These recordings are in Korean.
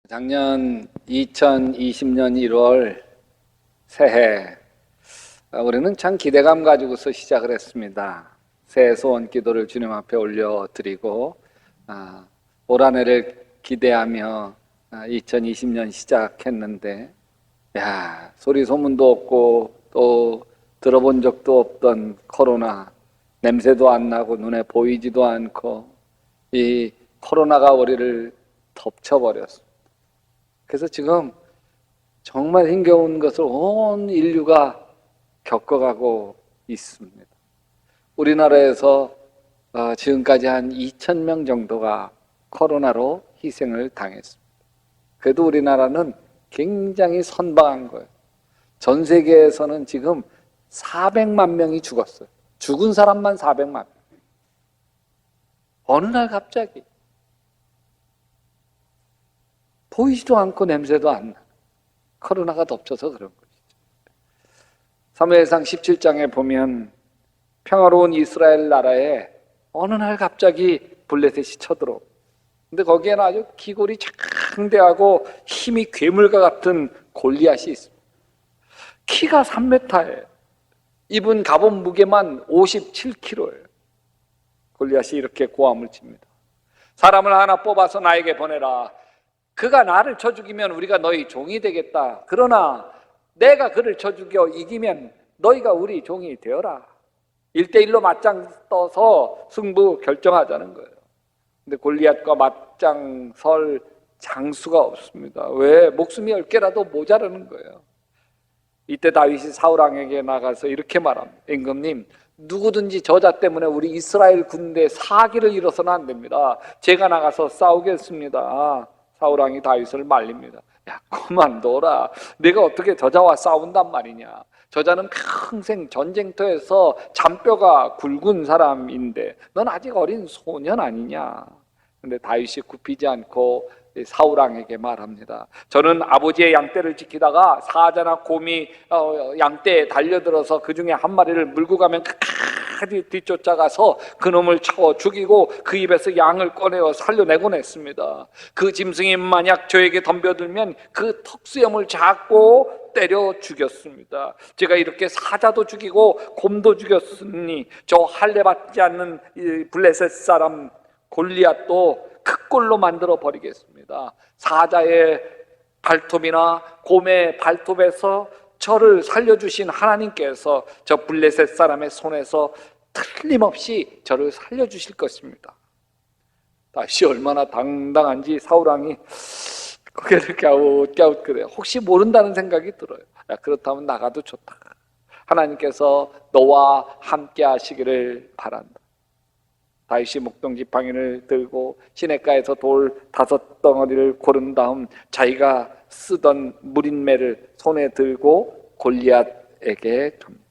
작년 2020년 1월 새해 우리는 참 기대감 가지고서 시작을 했습니다. 새해 소원 기도를 주님 앞에 올려드리고 올 한 해를 기대하며 2020년 시작했는데 소리 소문도 없고 또 들어본 적도 없던 코로나, 냄새도 안 나고 눈에 보이지도 않고 이 코로나가 우리를 덮쳐버렸습니다. 그래서 지금 정말 힘겨운 것을 온 인류가 겪어가고 있습니다. 우리나라에서 지금까지 한 2,000명 정도가 코로나로 희생을 당했습니다. 그래도 우리나라는 굉장히 선방한 거예요. 전 세계에서는 지금 400만 명이 죽었어요. 죽은 사람만 400만 명. 어느 날 갑자기 보이지도 않고 냄새도 안 나. 코로나가 덮쳐서 그런 것이죠. 사무엘상 17장에 보면 평화로운 이스라엘 나라에 어느 날 갑자기 블레셋이 쳐들어. 근데 거기에는 아주 기골이 장대하고 힘이 괴물과 같은 골리앗이 있습니다. 키가 3m예요. 입은 갑옷 무게만 57kg예요. 골리앗이 이렇게 고함을 칩니다. 사람을 하나 뽑아서 나에게 보내라. 그가 나를 쳐 죽이면 우리가 너희 종이 되겠다. 그러나 내가 그를 쳐 죽여 이기면 너희가 우리 종이 되어라. 1대1로 맞짱 떠서 승부 결정하자는 거예요. 근데 골리앗과 맞짱 설 장수가 없습니다. 왜? 목숨이 10개라도 모자라는 거예요. 이때 다윗이 사울왕에게 나가서 이렇게 말합니다. 임금님, 누구든지 저자 때문에 우리 이스라엘 군대 사기를 잃어서는 안 됩니다. 제가 나가서 싸우겠습니다. 사울왕이 다윗을 말립니다. 야, 그만둬라. 내가 어떻게 저자와 싸운단 말이냐. 저자는 평생 전쟁터에서 잔뼈가 굵은 사람인데 넌 아직 어린 소년 아니냐. 근데 다윗이 굽히지 않고 사울왕에게 말합니다. 저는 아버지의 양떼를 지키다가 사자나 곰이 양떼에 달려들어서 그 중에 한 마리를 물고 가면 끝까지 뒤쫓아가서 그놈을 쳐 죽이고 그 입에서 양을 꺼내어 살려내곤 했습니다. 그 짐승이 만약 저에게 덤벼들면 그 턱수염을 잡고 때려 죽였습니다. 제가 이렇게 사자도 죽이고 곰도 죽였으니 저 할례 받지 않는 블레셋 사람 골리앗도 흙골로 만들어 버리겠습니다. 사자의 발톱이나 곰의 발톱에서 저를 살려주신 하나님께서 저 블레셋 사람의 손에서 틀림없이 저를 살려주실 것입니다. 다시 얼마나 당당한지 사울왕이 고개를 갸웃갸웃거려요. 혹시 모른다는 생각이 들어요. 야, 그렇다면 나가도 좋다. 하나님께서 너와 함께 하시기를 바란다. 다윗이 목동 지팡이를 들고 시냇가에서 돌 5덩어리를 고른 다음 자기가 쓰던 무린매를 손에 들고 골리앗에게 줍니다.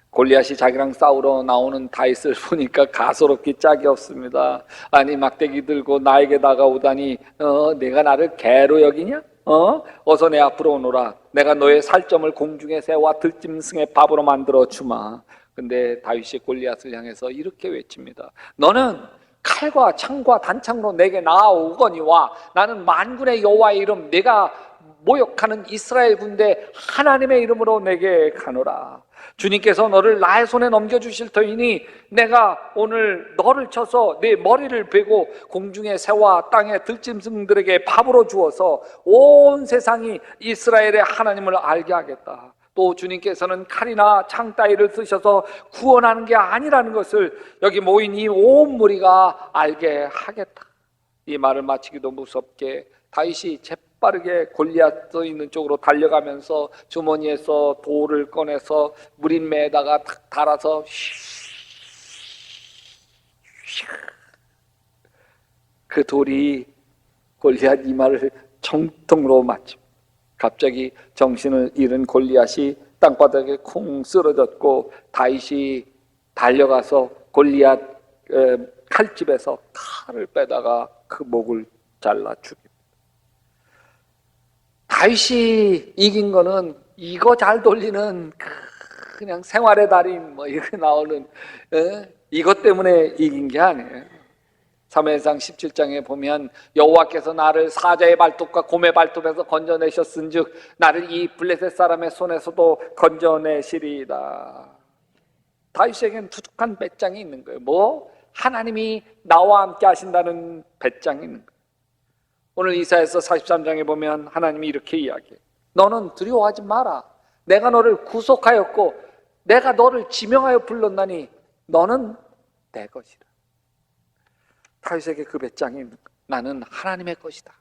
골리앗이 자기랑 싸우러 나오는 다윗을 보니까 가소롭기 짝이 없습니다. 아니, 막대기 들고 나에게 다가오다니 내가 나를 개로 여기냐? 어서 내 앞으로 오너라. 내가 너의 살점을 공중의 새와 들짐승의 밥으로 만들어 주마. 근데 다윗이 골리앗을 향해서 이렇게 외칩니다. 너는 칼과 창과 단창으로 내게 나아오거니와 나는 만군의 여호와의 이름, 내가 모욕하는 이스라엘 군대 하나님의 이름으로 내게 가노라. 주님께서 너를 나의 손에 넘겨주실 터이니 내가 오늘 너를 쳐서 내 머리를 베고 공중의 새와 땅의 들짐승들에게 밥으로 주어서 온 세상이 이스라엘의 하나님을 알게 하겠다. 또 주님께서는 칼이나 창 따위를 쓰셔서 구원하는 게 아니라는 것을 여기 모인 이 온 무리가 알게 하겠다. 이 말을 마치기도 무섭게 다윗이 재빠르게 골리앗 있는 쪽으로 달려가면서 주머니에서 돌을 꺼내서 무린매에다가 탁 달아서 그 돌이 골리앗 이마를 정통으로 맞춥니다. 갑자기 정신을 잃은 골리앗이 땅바닥에 쿵 쓰러졌고 다윗이 달려가서 골리앗 칼집에서 칼을 빼다가 그 목을 잘라 죽입니다. 다윗이 이긴 거는 이거 잘 돌리는 그냥 생활의 달인 뭐 이렇게 나오는 이것 때문에 이긴 게 아니에요. 사무엘상 17장에 보면 여호와께서 나를 사자의 발톱과 곰의 발톱에서 건져내셨은즉 나를 이 블레셋 사람의 손에서도 건져내시리이다. 다윗에게는 두둑한 배짱이 있는 거예요. 뭐? 하나님이 나와 함께 하신다는 배짱이 있는 거예요. 오늘 이사야서 43장에 보면 하나님이 이렇게 이야기해요. 너는 두려워하지 마라. 내가 너를 구속하였고 내가 너를 지명하여 불렀나니 너는 내 것이라. 다윗에게 그 배짱이 있는 거예요. 나는 하나님의 것이다.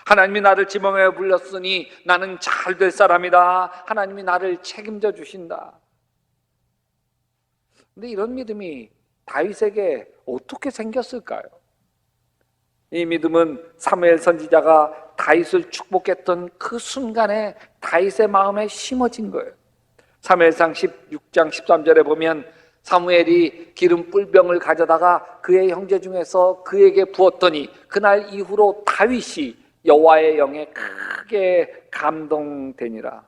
하나님이 나를 지명하여 불렀으니 나는 잘 될 사람이다. 하나님이 나를 책임져 주신다. 근데 이런 믿음이 다윗에게 어떻게 생겼을까요? 이 믿음은 사무엘 선지자가 다윗을 축복했던 그 순간에 다윗의 마음에 심어진 거예요. 사무엘상 16장 13절에 보면 사무엘이 기름 뿔병을 가져다가 그의 형제 중에서 그에게 부었더니 그날 이후로 다윗이 여호와의 영에 크게 감동되니라.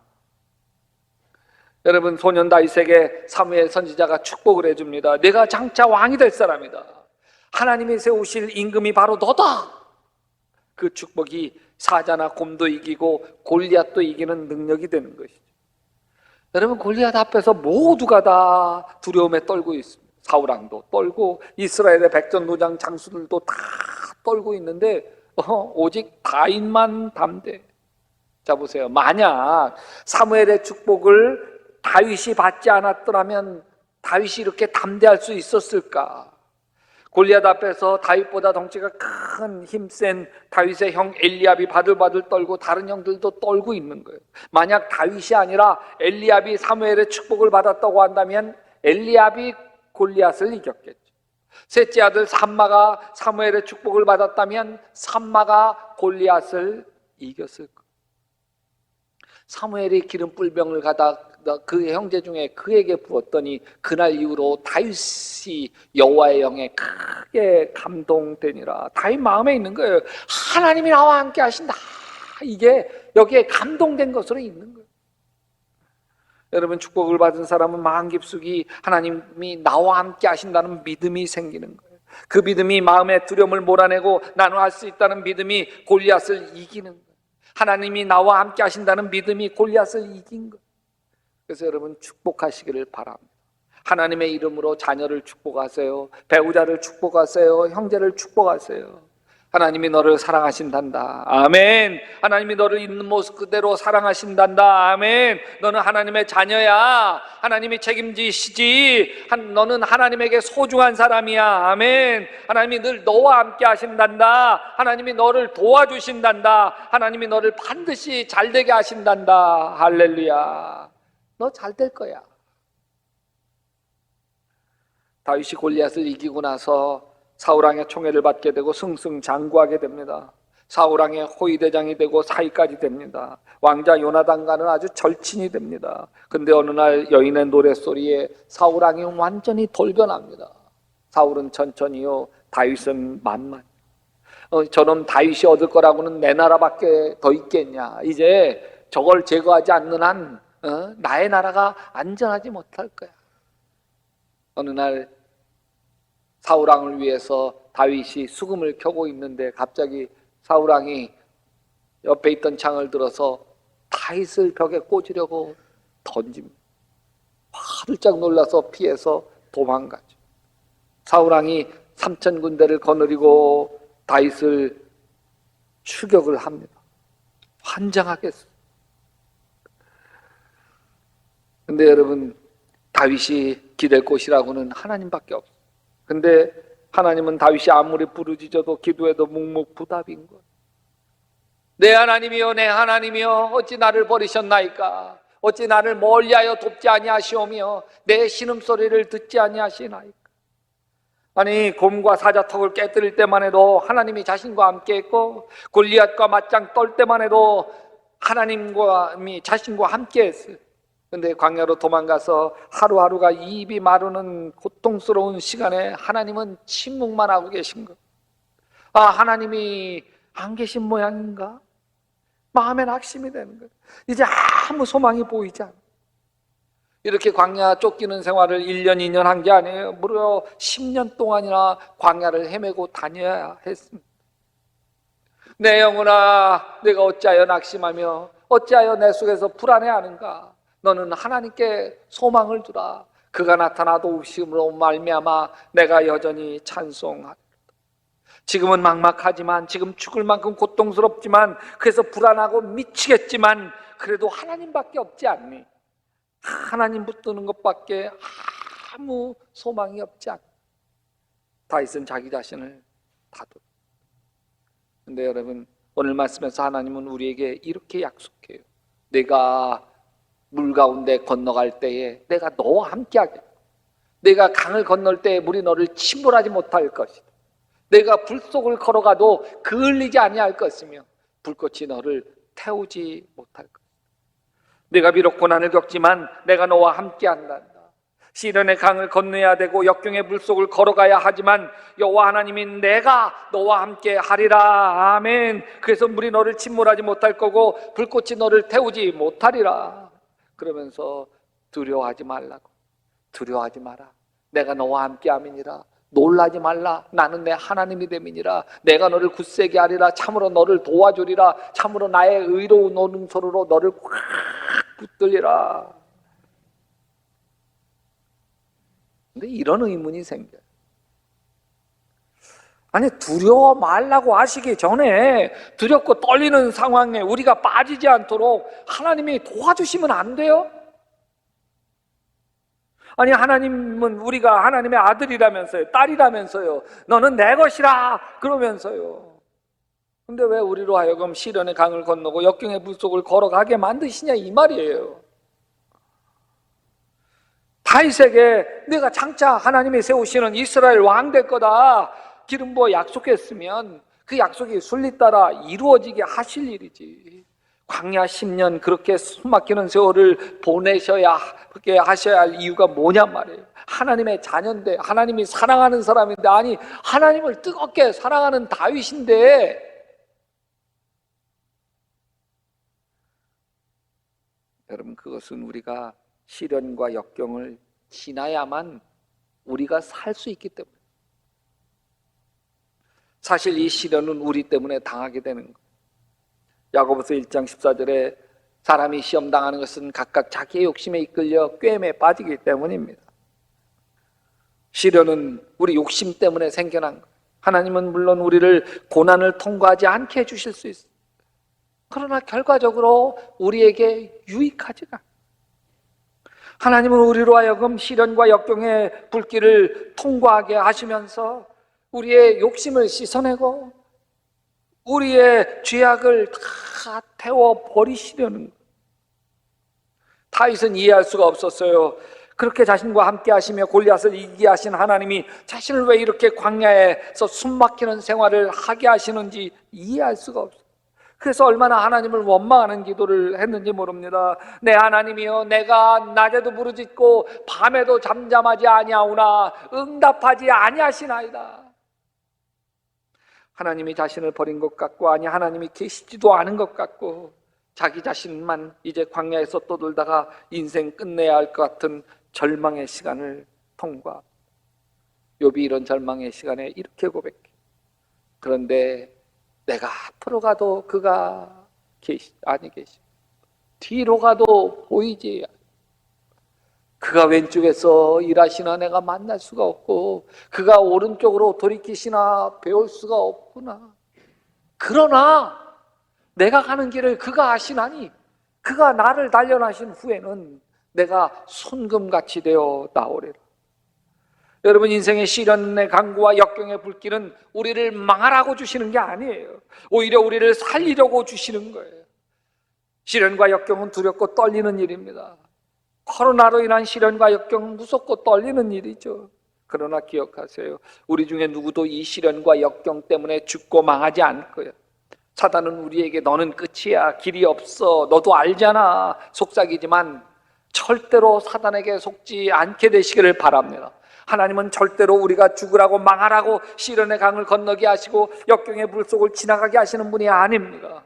여러분, 소년 다윗에게 사무엘 선지자가 축복을 해줍니다. 내가 장차 왕이 될 사람이다. 하나님이 세우실 임금이 바로 너다. 그 축복이 사자나 곰도 이기고 골리앗도 이기는 능력이 되는 것이죠. 여러분, 골리앗 앞에서 모두가 다 두려움에 떨고 있습니다. 사울왕도 떨고 이스라엘의 백전노장 장수들도 다 떨고 있는데 오직 다윗만 담대. 자 보세요. 만약 사무엘의 축복을 다윗이 받지 않았더라면 다윗이 이렇게 담대할 수 있었을까? 골리앗 앞에서 다윗보다 덩치가 큰 힘센 다윗의 형 엘리압이 바들바들 떨고 다른 형들도 떨고 있는 거예요. 만약 다윗이 아니라 엘리압이 사무엘의 축복을 받았다고 한다면 엘리압이 골리앗을 이겼겠죠. 셋째 아들 삼마가 사무엘의 축복을 받았다면 삼마가 골리앗을 이겼을 거예요. 사무엘이 기름 뿔병을 가다 그 형제 중에 그에게 부었더니 그날 이후로 다윗이 여호와의 영에 크게 감동되니라. 다윗 마음에 있는 거예요. 하나님이 나와 함께 하신다. 이게 여기에 감동된 것으로 있는 거예요. 여러분, 축복을 받은 사람은 마음 깊숙이 하나님이 나와 함께 하신다는 믿음이 생기는 거예요. 그 믿음이 마음의 두려움을 몰아내고 나는 할 수 있다는 믿음이 골리앗을 이기는 거예요. 하나님이 나와 함께 하신다는 믿음이 골리앗을 이긴 거예요. 그래서 여러분, 축복하시기를 바랍니다. 하나님의 이름으로 자녀를 축복하세요. 배우자를 축복하세요. 형제를 축복하세요. 하나님이 너를 사랑하신단다. 아멘. 하나님이 너를 있는 모습 그대로 사랑하신단다. 아멘. 너는 하나님의 자녀야. 하나님이 책임지시지. 너는 하나님에게 소중한 사람이야. 아멘. 하나님이 늘 너와 함께 하신단다. 하나님이 너를 도와주신단다. 하나님이 너를 반드시 잘되게 하신단다. 할렐루야. 너 잘 될 거야. 다윗이 골리앗을 이기고 나서 사울왕의 총애를 받게 되고 승승장구하게 됩니다. 사울왕의 호위대장이 되고 사위까지 됩니다. 왕자 요나단과는 아주 절친이 됩니다. 근데 어느 날 여인의 노랫소리에 사울왕이 완전히 돌변합니다. 사울은 천천히요, 다윗은 만만. 저놈 다윗이 얻을 거라고는 내 나라밖에 더 있겠냐. 이제 저걸 제거하지 않는 한 나의 나라가 안전하지 못할 거야. 어느 날 사울왕을 위해서 다윗이 수금을 켜고 있는데 갑자기 사울왕이 옆에 있던 창을 들어서 다윗을 벽에 꽂으려고 던집니다. 화들짝 놀라서 피해서 도망가죠. 사울왕이 3천 군대를 거느리고 다윗을 추격을 합니다. 환장하겠어요. 근데 여러분, 다윗이 기댈 곳이라고는 하나님밖에 없어요. 근데 하나님은 다윗이 아무리 부르짖어도 기도해도 묵묵부답인 거예요. 내 하나님이여, 내 하나님이여, 어찌 나를 버리셨나이까? 어찌 나를 멀리하여 돕지 아니하시오며 내 신음소리를 듣지 아니하시나이까? 아니, 곰과 사자턱을 깨뜨릴 때만 해도 하나님이 자신과 함께 했고 골리앗과 맞짱 떨 때만 해도 하나님과 자신과 함께 했어요. 근데 광야로 도망가서 하루하루가 입이 마르는 고통스러운 시간에 하나님은 침묵만 하고 계신 것. 아, 하나님이 안 계신 모양인가? 마음에 낙심이 되는 거예요. 이제 아무 소망이 보이지 않아요. 이렇게 광야 쫓기는 생활을 1년, 2년 한 게 아니에요. 무려 10년 동안이나 광야를 헤매고 다녀야 했습니다. 내 영혼아, 내가 어찌하여 낙심하며 어찌하여 내 속에서 불안해하는가? 너는 하나님께 소망을 두라. 그가 나타나 도우심으로 말미암아 내가 여전히 찬송하리라. 지금은 막막하지만, 지금 죽을 만큼 고통스럽지만, 그래서 불안하고 미치겠지만, 그래도 하나님밖에 없지 않니? 하나님 붙드는 것밖에 아무 소망이 없지 않니? 다윗은 자기 자신을 다독. 근데 여러분, 오늘 말씀에서 하나님은 우리에게 이렇게 약속해요. 내가 물 가운데 건너갈 때에 내가 너와 함께 하겠다. 내가 강을 건널 때에 물이 너를 침몰하지 못할 것이다. 내가 불 속을 걸어가도 그을리지 아니할 것이며 불꽃이 너를 태우지 못할 것이다. 내가 비록 고난을 겪지만 내가 너와 함께 한단다. 시련의 강을 건너야 되고 역경의 물속을 걸어가야 하지만 여호와 하나님이 내가 너와 함께 하리라. 아멘. 그래서 물이 너를 침몰하지 못할 거고 불꽃이 너를 태우지 못하리라. 그러면서 두려워하지 말라고. 두려워하지 마라. 내가 너와 함께 함이니라. 놀라지 말라. 나는 내 하나님이 됨이니라. 내가 너를 굳세게 하리라. 참으로 너를 도와주리라. 참으로 나의 의로운 오른손으로 너를 꽉 붙들리라. 근데 이런 의문이 생겨요. 아니, 두려워 말라고 하시기 전에 두렵고 떨리는 상황에 우리가 빠지지 않도록 하나님이 도와주시면 안 돼요? 아니, 하나님은 우리가 하나님의 아들이라면서요, 딸이라면서요, 너는 내 것이라 그러면서요. 근데 왜 우리로 하여금 시련의 강을 건너고 역경의 물속을 걸어가게 만드시냐 이 말이에요. 다윗에게 내가 장차 하나님이 세우시는 이스라엘 왕 될 거다 기름 부어 약속했으면 그 약속이 순리 따라 이루어지게 하실 일이지. 광야 10년 그렇게 숨막히는 세월을 보내셔야 그렇게 하셔야 할 이유가 뭐냐 말이에요. 하나님의 자녀인데, 하나님이 사랑하는 사람인데, 아니 하나님을 뜨겁게 사랑하는 다윗인데, 여러분, 그것은 우리가 시련과 역경을 지나야만 우리가 살 수 있기 때문에, 사실 이 시련은 우리 때문에 당하게 되는 거예요. 야고보서 1장 14절에 사람이 시험 당하는 것은 각각 자기의 욕심에 이끌려 꾀임에 빠지기 때문입니다. 시련은 우리 욕심 때문에 생겨난 거예요. 하나님은 물론 우리를 고난을 통과하지 않게 해주실 수 있어요. 그러나 결과적으로 우리에게 유익하지가 않아요. 하나님은 우리로 하여금 시련과 역경의 불길을 통과하게 하시면서 우리의 욕심을 씻어내고 우리의 죄악을 다 태워버리시려는 거예요. 다윗은 이해할 수가 없었어요. 그렇게 자신과 함께 하시며 골리앗을 이기게 하신 하나님이 자신을 왜 이렇게 광야에서 숨막히는 생활을 하게 하시는지 이해할 수가 없어요. 그래서 얼마나 하나님을 원망하는 기도를 했는지 모릅니다. 내 하나님이여, 내가 낮에도 부르짖고 밤에도 잠잠하지 아니하오나 응답하지 아니하시나이다. 하나님이 자신을 버린 것 같고, 아니 하나님이 계시지도 않은 것 같고, 자기 자신만 이제 광야에서 떠돌다가 인생 끝내야 할 것 같은 절망의 시간을 통과. 욥이 이런 절망의 시간에 이렇게 고백해. 그런데 내가 앞으로 가도 그가 아니 계시고 뒤로 가도 보이지, 그가 왼쪽에서 일하시나 내가 만날 수가 없고 그가 오른쪽으로 돌이키시나 배울 수가 없구나. 그러나 내가 가는 길을 그가 아시나니 그가 나를 단련하신 후에는 내가 순금같이 되어 나오리라. 여러분, 인생의 시련의 강구와 역경의 불길은 우리를 망하라고 주시는 게 아니에요. 오히려 우리를 살리려고 주시는 거예요. 시련과 역경은 두렵고 떨리는 일입니다. 코로나로 인한 시련과 역경은 무섭고 떨리는 일이죠. 그러나 기억하세요. 우리 중에 누구도 이 시련과 역경 때문에 죽고 망하지 않을 거예요. 사단은 우리에게 너는 끝이야, 길이 없어, 너도 알잖아 속삭이지만 절대로 사단에게 속지 않게 되시기를 바랍니다. 하나님은 절대로 우리가 죽으라고 망하라고 시련의 강을 건너게 하시고 역경의 물속을 지나가게 하시는 분이 아닙니다.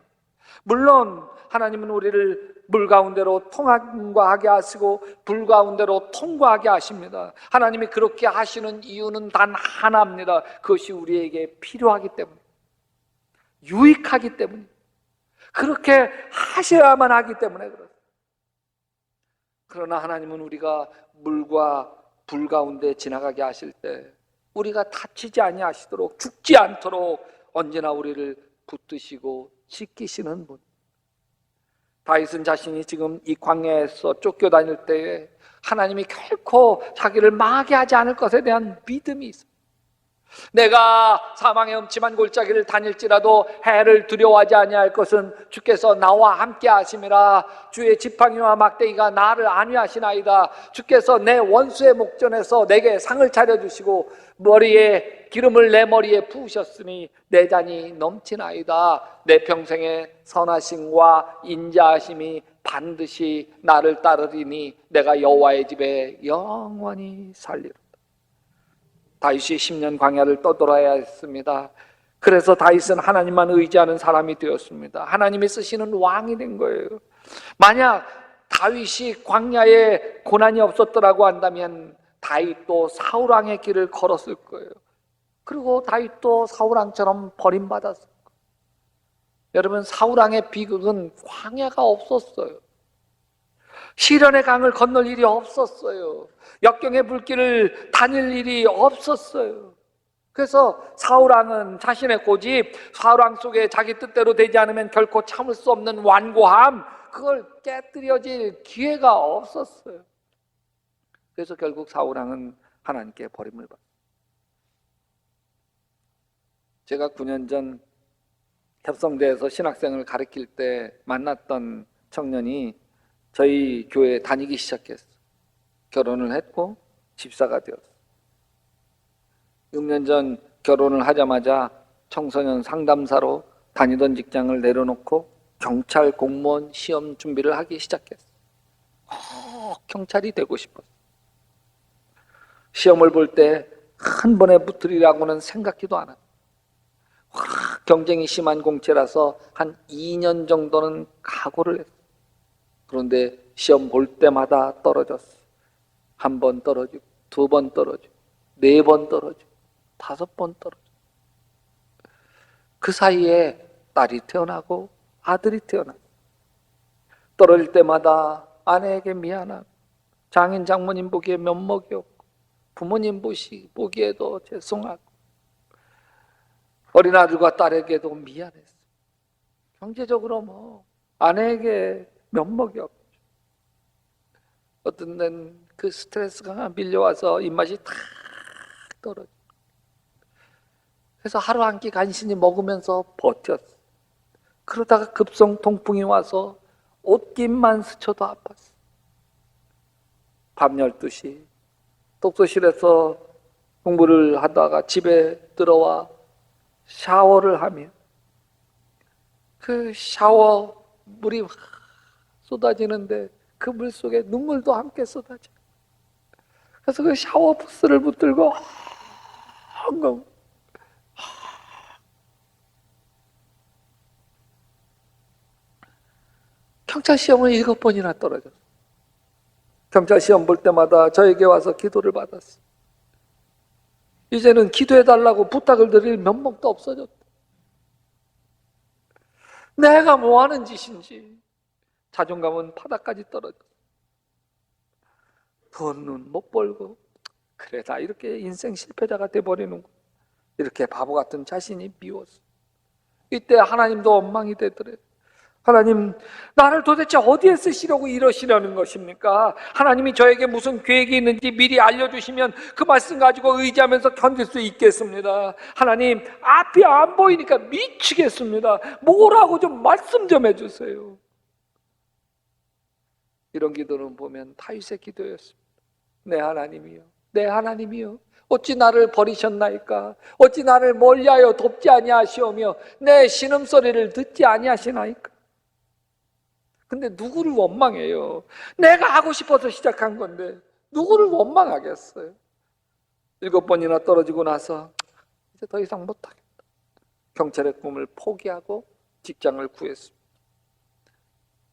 물론 하나님은 우리를 물 가운데로 통과하게 하시고 불 가운데로 통과하게 하십니다. 하나님이 그렇게 하시는 이유는 단 하나입니다. 그것이 우리에게 필요하기 때문에, 유익하기 때문에, 그렇게 하셔야만 하기 때문에 그렇습니다. 그러나 하나님은 우리가 물과 불 가운데 지나가게 하실 때 우리가 다치지 아니하시도록, 죽지 않도록 언제나 우리를 붙드시고 지키시는 분. 다윗은 자신이 지금 이 광야에서 쫓겨다닐 때에 하나님이 결코 자기를 망하게 하지 않을 것에 대한 믿음이 있습니다. 내가 사망의 음침한 골짜기를 다닐지라도 해를 두려워하지 아니할 것은 주께서 나와 함께 하심이라. 주의 지팡이와 막대기가 나를 안위하시나이다. 주께서 내 원수의 목전에서 내게 상을 차려주시고 머리에 기름을 내 머리에 부으셨으니 내 잔이 넘치나이다. 내 평생의 선하심과 인자하심이 반드시 나를 따르리니 내가 여호와의 집에 영원히 살리라. 다윗이 10년 광야를 떠돌아야 했습니다. 그래서 다윗은 하나님만 의지하는 사람이 되었습니다. 하나님이 쓰시는 왕이 된 거예요. 만약 다윗이 광야에 고난이 없었더라고 한다면 다윗도 사울왕의 길을 걸었을 거예요. 그리고 다윗도 사울왕처럼 버림받았을 거예요. 여러분, 사울왕의 비극은 광야가 없었어요. 시련의 강을 건널 일이 없었어요. 역경의 불길을 다닐 일이 없었어요. 그래서 사울왕은 자신의 고집, 사울왕 속에 자기 뜻대로 되지 않으면 결코 참을 수 없는 완고함, 그걸 깨뜨려질 기회가 없었어요. 그래서 결국 사울왕은 하나님께 버림을 받았어요. 제가 9년 전 협성대에서 신학생을 가르칠 때 만났던 청년이 저희 교회에 다니기 시작했어요. 결혼을 했고 집사가 되었어요. 6년 전 결혼을 하자마자 청소년 상담사로 다니던 직장을 내려놓고 경찰 공무원 시험 준비를 하기 시작했어요. 경찰이 되고 싶었어요. 시험을 볼 때 한 번에 붙으리라고는 생각지도 않았어요. 경쟁이 심한 공채라서 한 2년 정도는 각오를 했어요. 그런데 시험 볼 때마다 떨어졌어요. 1번 떨어지고 2번 떨어지고 4번 떨어지고 5번 떨어지고, 그 사이에 딸이 태어나고 아들이 태어나고, 떨어질 때마다 아내에게 미안하고 장인 장모님 보기에 면목이 없고 부모님 보기에도 죄송하고 어린 아들과 딸에게도 미안했어요. 경제적으로 뭐 아내에게 면목이 없죠. 어떤 데는 그 스트레스가 밀려와서 입맛이 탁 떨어져. 그래서 하루 한 끼 간신히 먹으면서 버텼어. 그러다가 급성 통풍이 와서 옷깃만 스쳐도 아팠어. 밤 12시 독서실에서 공부를 하다가 집에 들어와 샤워를 하며 그 샤워 물이 쏟아지는데 그 물 속에 눈물도 함께 쏟아져. 그래서 그 샤워 부스를 붙들고 헝금 경찰 시험을 7번이나 떨어졌어. 경찰 시험 볼 때마다 저에게 와서 기도를 받았어. 이제는 기도해달라고 부탁을 드릴 면목도 없어졌다. 내가 뭐 하는 짓인지 자존감은 바닥까지 떨어졌어. 돈은 못 벌고, 그래 나 이렇게 인생 실패자가 돼버리는구나. 이렇게 바보 같은 자신이 미웠어. 이때 하나님도 원망이 되더래. 하나님, 나를 도대체 어디에 쓰시려고 이러시려는 것입니까? 하나님이 저에게 무슨 계획이 있는지 미리 알려주시면 그 말씀 가지고 의지하면서 견딜 수 있겠습니다. 하나님, 앞이 안 보이니까 미치겠습니다. 뭐라고 좀 말씀 좀 해주세요. 이런 기도는 보면 다윗의 기도였습니다. 내 하나님이여, 내 하나님이여, 어찌 나를 버리셨나이까? 어찌 나를 멀리하여 돕지 아니하시오며 내 신음소리를 듣지 아니하시나이까? 근데 누구를 원망해요? 내가 하고 싶어서 시작한 건데 누구를 원망하겠어요? 7번이나 떨어지고 나서 이제 더 이상 못하겠다. 경찰의 꿈을 포기하고 직장을 구했습니다.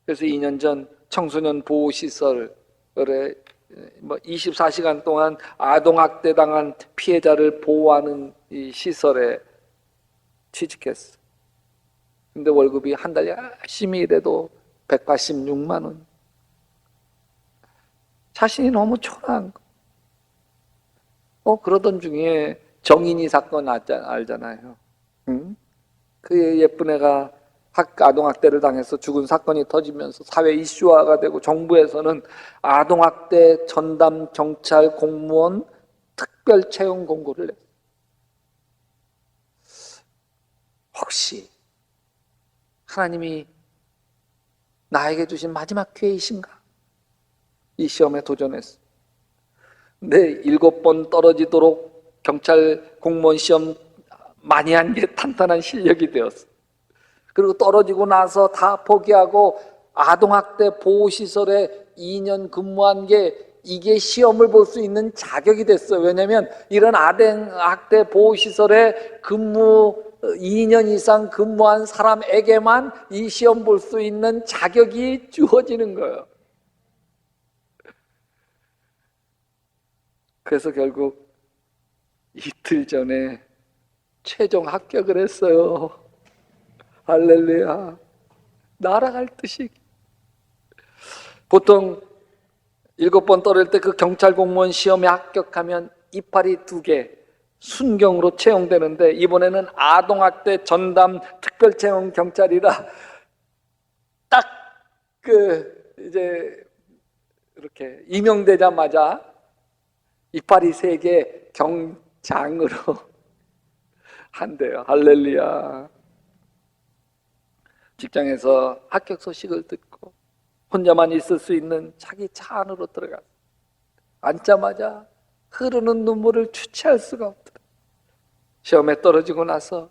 그래서 2년 전 청소년 보호시설에 24시간 동안 아동학대 당한 피해자를 보호하는 이 시설에 취직했어. 근데 월급이 한 달 열심히 일해도 186만 원. 자신이 너무 초라한 거. 그러던 중에 정인이 사건 알잖아요. 응? 그 예쁜 애가 아동학대를 당해서 죽은 사건이 터지면서 사회 이슈화가 되고 정부에서는 아동학대 전담 경찰 공무원 특별 채용 공고를 냈어요. 혹시 하나님이 나에게 주신 마지막 기회이신가? 이 시험에 도전했어. 근데 7번 떨어지도록 경찰 공무원 시험 많이 한 게 탄탄한 실력이 되었어. 그리고 떨어지고 나서 다 포기하고 아동학대 보호시설에 2년 근무한 게 이게 시험을 볼 수 있는 자격이 됐어요. 왜냐하면 이런 아동학대 보호시설에 2년 이상 근무한 사람에게만 이 시험 볼 수 있는 자격이 주어지는 거예요. 그래서 결국 이틀 전에 최종 합격을 했어요. 할렐루야. 날아갈 듯이. 보통 7번 떨어질 때 그 경찰 공무원 시험에 합격하면 이파리 2개 순경으로 채용되는데, 이번에는 아동학대 전담 특별 채용 경찰이라 딱 이제 이렇게 임용되자마자 이파리 3개 경장으로 한대요. 할렐루야. 직장에서 합격 소식을 듣고 혼자만 있을 수 있는 자기 차 안으로 들어갔어요. 앉자마자 흐르는 눈물을 주체할 수가 없더라. 시험에 떨어지고 나서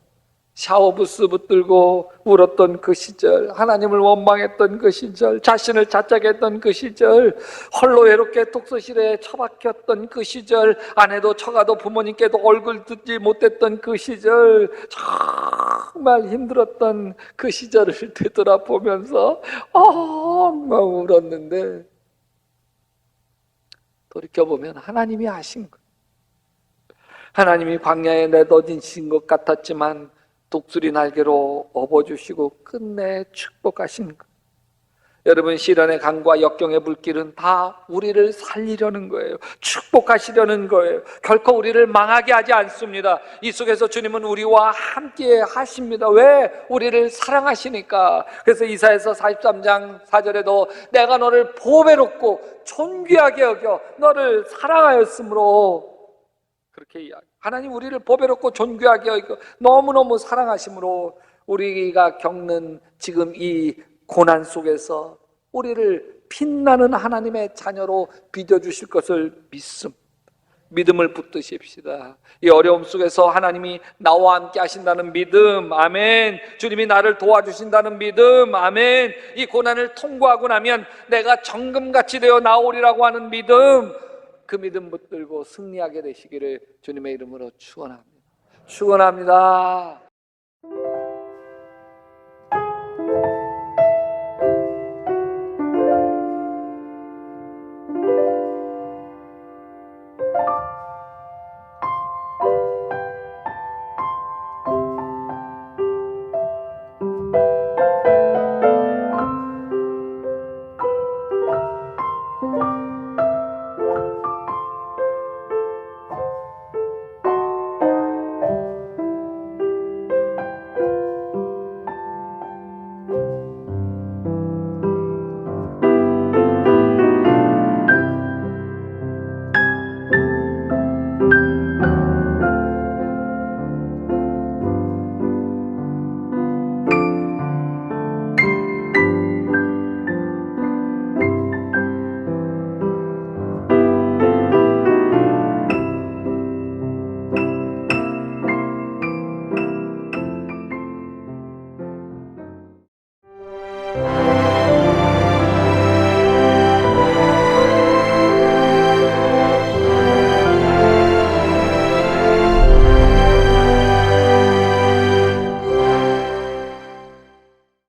샤워부스 붙들고 울었던 그 시절, 하나님을 원망했던 그 시절, 자신을 자책했던 그 시절, 홀로 외롭게 독서실에 처박혔던 그 시절, 아내도 처가도 부모님께도 얼굴 듣지 못했던 그 시절, 정말 힘들었던 그 시절을 되돌아보면서 엉엉 울었는데, 돌이켜보면 하나님이 하신 거예요. 하나님이 광야에 내던지신 것 같았지만 독수리 날개로 업어주시고 끝내 축복하신 것. 여러분, 시련의 강과 역경의 불길은 다 우리를 살리려는 거예요. 축복하시려는 거예요. 결코 우리를 망하게 하지 않습니다. 이 속에서 주님은 우리와 함께 하십니다. 왜? 우리를 사랑하시니까. 그래서 이사야서 43장 4절에도 내가 너를 보배롭고 존귀하게 여겨 너를 사랑하였으므로, 그렇게 이야기. 하나님 우리를 보배롭고 존귀하게 여기고 너무너무 사랑하심으로 우리가 겪는 지금 이 고난 속에서 우리를 빛나는 하나님의 자녀로 빚어주실 것을 믿음을 붙드십시다. 이 어려움 속에서 하나님이 나와 함께 하신다는 믿음, 아멘. 주님이 나를 도와주신다는 믿음, 아멘. 이 고난을 통과하고 나면 내가 정금같이 되어 나오리라고 하는 믿음, 그 믿음 붙들고 승리하게 되시기를 주님의 이름으로 축원합니다. 축원합니다.